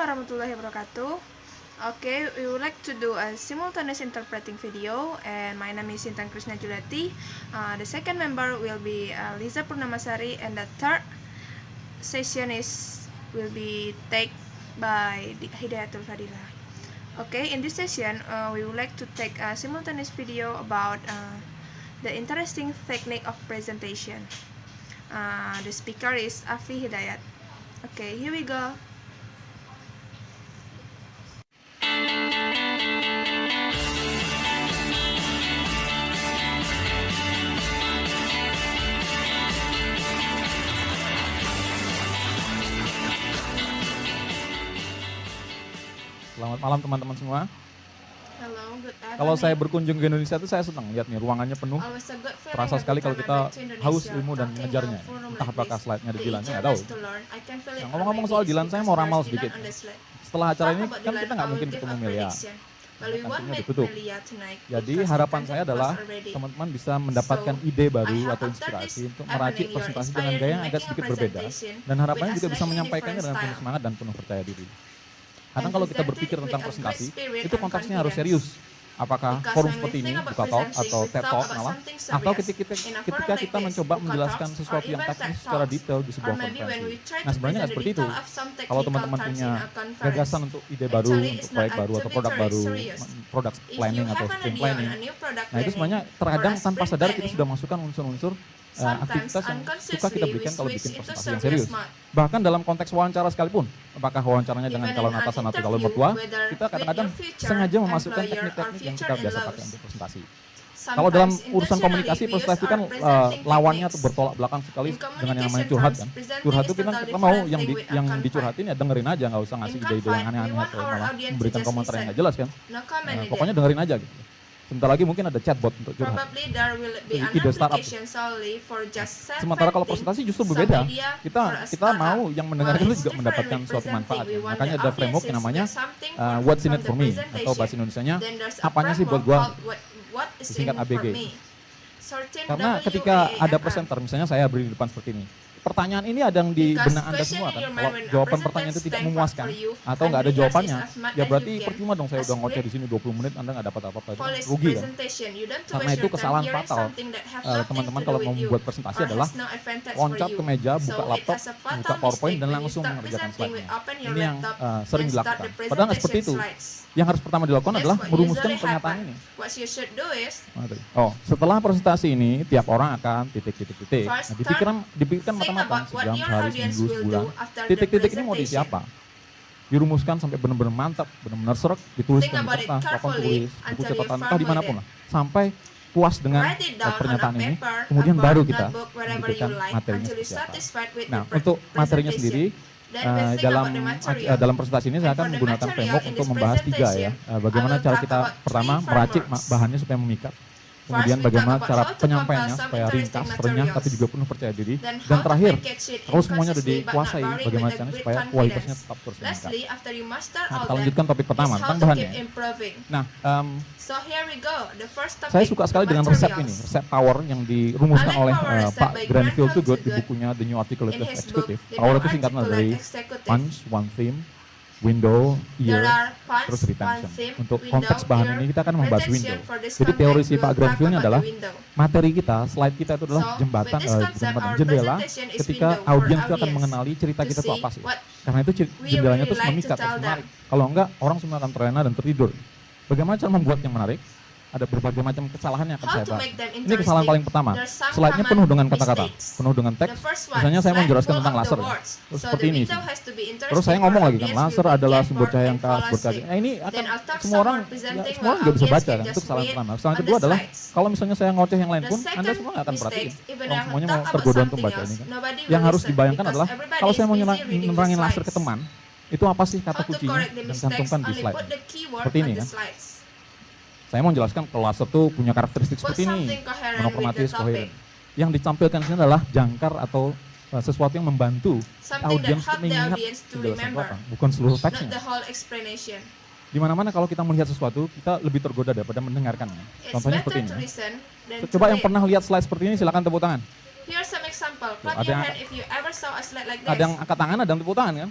warahmatullahi wabarakatuh. Okay, we would like to do a simultaneous interpreting video, and my name is Intan Krishna Julati. The second member will be Liza Purnamasari, and the third session will be taken by Hidayatul Fadila. Okay, in this session, we would like to take a simultaneous video about the interesting technique of presentation. The speaker is Afi Hidayat. Okay, here we go. Selamat malam teman-teman semua. Hello, good afternoon. Kalau saya berkunjung ke Indonesia itu saya senang lihat nih ruangannya penuh. Terasa sekali kalau kita haus ilmu dan mengejarnya. Entah apakah slide-nya di Dilan, nggak tahu. Nah, ngomong-ngomong soal Dilan, saya mau ramal sedikit. Setelah acara ini kan kita nggak mungkin ketemu Melia. Kantinnya ditutup. Jadi harapan saya adalah teman-teman bisa mendapatkan ide baru atau inspirasi untuk meracik presentasi dengan gaya yang agak sedikit berbeda. Dan harapannya juga bisa menyampaikannya dengan penuh semangat dan penuh percaya diri. Kadang kalau kita berpikir tentang presentasi, itu konteksnya harus serius. Apakah forum seperti ini, Buka Talk atau TED Talk malah, atau ketika kita mencoba menjelaskan sesuatu yang teknis secara detail di sebuah konferensi. Nah sebenarnya nggak seperti itu. Kalau teman-teman punya gagasan untuk ide baru, untuk proyek baru atau produk baru, product planning atau sprint planning, nah itu sebenarnya terkadang tanpa sadar kita sudah masukkan unsur-unsur aktivitas yang suka kita berikan kalau bikin presentasi yang serius. Bahkan dalam konteks wawancara sekalipun, apakah wawancaranya dengan calon atasan atau calon mertua, kita kadang-kadang sengaja memasukkan teknik-teknik yang kita biasa pakai untuk presentasi. Kalau dalam urusan komunikasi, presentasi kan lawannya tuh bertolak belakang sekali dengan yang namanya curhat kan. Curhat itu kita mau yang dicurhatin ya dengerin aja, nggak usah ngasih ide-ide yang aneh-aneh atau malah memberikan komentar yang nggak jelas kan. Pokoknya dengerin aja gitu. Sebentar lagi mungkin ada chatbot untuk curhat. Ide startup. Sementara kalau presentasi justru berbeda. Kita mau yang mendengarkan itu juga mendapatkan suatu manfaat. Makanya ada framework yang namanya what's in it for me, atau bahasa Indonesianya apanya sih buat gua, disingkat ABG. Karena ketika ada presenter, misalnya saya berdiri di depan seperti ini, pertanyaan ini ada yang di benak Anda semua kan. Kalau jawaban pertanyaan itu tidak memuaskan atau nggak ada jawabannya, ya berarti percuma dong saya udah ngoceh di sini 20 menit Anda nggak dapat apa-apa, rugi kan. Karena itu kesalahan fatal teman-teman kalau mau membuat presentasi adalah loncat ke meja, buka laptop, buka PowerPoint dan langsung mengerjakan slide-nya. Ini yang sering dilakukan. Padahal nggak seperti itu. Yang harus pertama dilakukan adalah merumuskan pernyataan ini. Setelah presentasi ini, tiap orang akan titik-titik-titik. Nah, dipikirkan matang-matang, sejam, sehari, seminggu, sebulan. Titik-titik ini mau diisi apa? Dirumuskan sampai benar-benar mantap, benar-benar serak, dituliskan di kertas, papan tulis, buku catatan, entah dimanapun lah. Sampai puas dengan pernyataan ini, kemudian baru kita memberikan materinya seperti apa. Nah, untuk materinya sendiri, dalam presentasi ini saya akan menggunakan framework untuk membahas 3 ya. Bagaimana cara kita pertama meracik bahannya supaya memikat. Kemudian bagaimana cara penyampaiannya supaya ringkas, renyah, tapi juga penuh percaya diri. Dan terakhir, kalau semuanya sudah dikuasai, bagaimana caranya supaya kualitasnya tetap terus meningkat. Nah, kita lanjutkan topik pertama tentang bahannya. Nah, saya suka sekali dengan resep ini, resep power yang dirumuskan oleh Pak Granville Toogood di bukunya The New Articulated Executive. Power itu singkatan dari punch, one theme, window, year, terus retention. Untuk konteks bahan ini kita akan membahas window. Jadi teori si Pak Granville-nya adalah materi kita, slide kita itu adalah jendela ketika audiens itu akan mengenali cerita kita itu apa sih. Karena itu jendelanya itu memikat, menarik. Kalau enggak, orang semua akan terlena dan tertidur. Bagaimana cara membuat yang menarik? Ada berbagai macam kesalahan yang akan saya bahas. Ini kesalahan paling pertama, slide-nya penuh dengan kata-kata, penuh dengan teks. Misalnya saya mau menjelaskan tentang laser, terus seperti ini sih. Terus saya ngomong lagi kan, laser adalah sumber cahaya yang khas, berkali. Nah ini akan semua orang juga bisa baca kan, itu kesalahan pertama. Kesalahan kedua adalah, kalau misalnya saya ngoceh yang lain pun, Anda semua nggak akan perhatiin. Orang semuanya mau tergoda untuk baca ini kan. Yang harus dibayangkan adalah, kalau saya mau menerangin laser ke teman, itu apa sih kata kuncinya, dan cantumkan di slide. Seperti ini kan. Saya mau menjelaskan kalau laser itu punya karakteristik seperti ini, monokromatis, koheren. Yang ditampilkan di sini adalah jangkar atau sesuatu yang membantu audiens untuk mengingat penjelasan apa, bukan seluruh teksnya. Di mana-mana kalau kita melihat sesuatu, kita lebih tergoda daripada mendengarkannya. Contohnya seperti ini. Coba yang pernah lihat slide seperti ini, silakan tepuk tangan. Ada yang angkat tangan, ada yang tepuk tangan kan?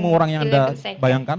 ketemu orang yang Anda 11 seconds. bayangkan?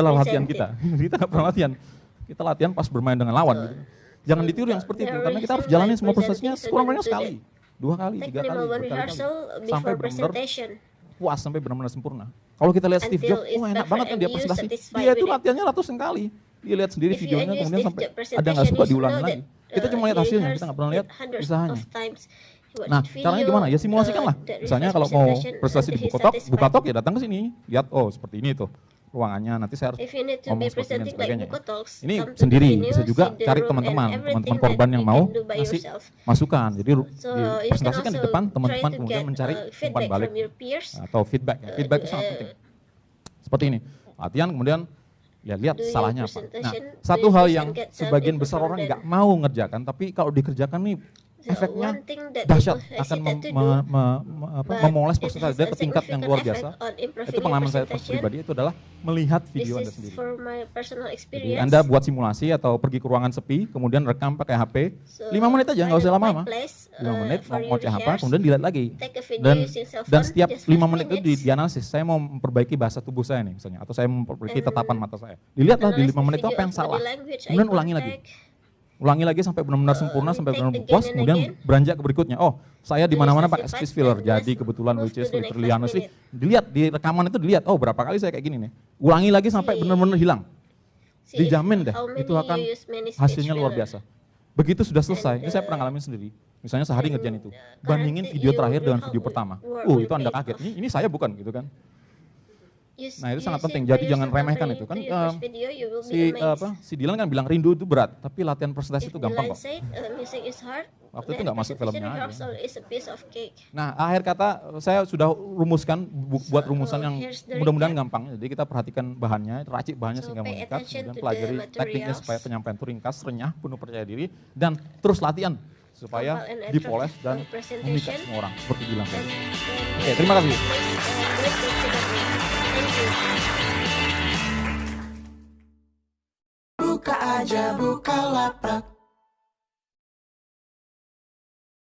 adalah latihan kita. Kita nggak pernah latihan. Kita latihan pas bermain dengan lawan gitu. Jangan ditiru yang seperti itu, karena kita harus jalanin semua prosesnya sekurang-kurangnya sekali, 2 kali, 3 kali, berkali-kali, sampai benar-benar puas, sampai benar-benar sempurna. Kalau kita lihat Steve Jobs, enak banget kan dia presentasi. Dia itu latihannya ratusan kali. Dia lihat sendiri videonya, kemudian sampai ada nggak suka diulangi lagi. Kita cuma lihat hasilnya, kita nggak pernah lihat usahanya. Nah, caranya gimana? Ya simulasikan lah. Misalnya kalau mau presentasi di Bukatalk ya datang ke sini. Lihat, oh seperti ini tuh ruangannya. Nanti saya harus ngomong seperti ini dan sebagainya. Ini sendiri, bisa juga cari teman-teman korban yang mau ngasih masukan. Jadi presentasikan di depan, teman-teman kemudian mencari umpan balik atau feedback. Feedback itu sangat penting. Seperti ini, latihan kemudian ya lihat salahnya apa. Nah, satu hal yang sebagian besar orang nggak mau ngerjakan, tapi kalau dikerjakan nih efeknya dahsyat, akan memoles persentase ke tingkat yang luar biasa. Itu pengalaman saya pribadi, itu adalah melihat video Anda sendiri. Jadi Anda buat simulasi atau pergi ke ruangan sepi, kemudian rekam pakai HP, 5 menit aja, nggak usah lama-lama. 5 menit, mau cek apa, kemudian dilihat lagi. Dan setiap 5 menit itu dianalisis, saya mau memperbaiki bahasa tubuh saya nih misalnya, atau saya memperbaiki tatapan mata saya. Dilihatlah di 5 menit itu apa yang salah, kemudian ulangi lagi sampai benar-benar sempurna, sampai benar-benar puas, kemudian beranjak ke berikutnya. Oh, saya di mana-mana pakai space filler, jadi kebetulan which is literally honestly, dilihat di rekaman itu dilihat, oh berapa kali saya kayak gini nih. Ulangi lagi sampai benar-benar hilang. Dijamin deh, itu akan hasilnya luar biasa. Begitu sudah selesai, ini saya pernah ngalamin sendiri. Misalnya sehari ngerjain itu, bandingin video terakhir dengan video pertama. Itu Anda kaget, ini saya bukan gitu kan. Nah itu sangat penting, jadi jangan remehkan itu kan. Si Dylan kan bilang rindu itu berat, tapi latihan presentasi itu gampang kok. Waktu itu nggak masuk filmnya aja. Nah akhir kata saya sudah rumuskan, buat rumusan yang mudah-mudahan gampang. Jadi kita perhatikan bahannya, racik bahannya sehingga mengikat, kemudian pelajari tekniknya supaya penyampaian itu ringkas, renyah, penuh percaya diri, dan terus latihan supaya dipoles dan memikat semua orang seperti Dylan tadi. Oke, terima kasih. Buka aja, buka lapak.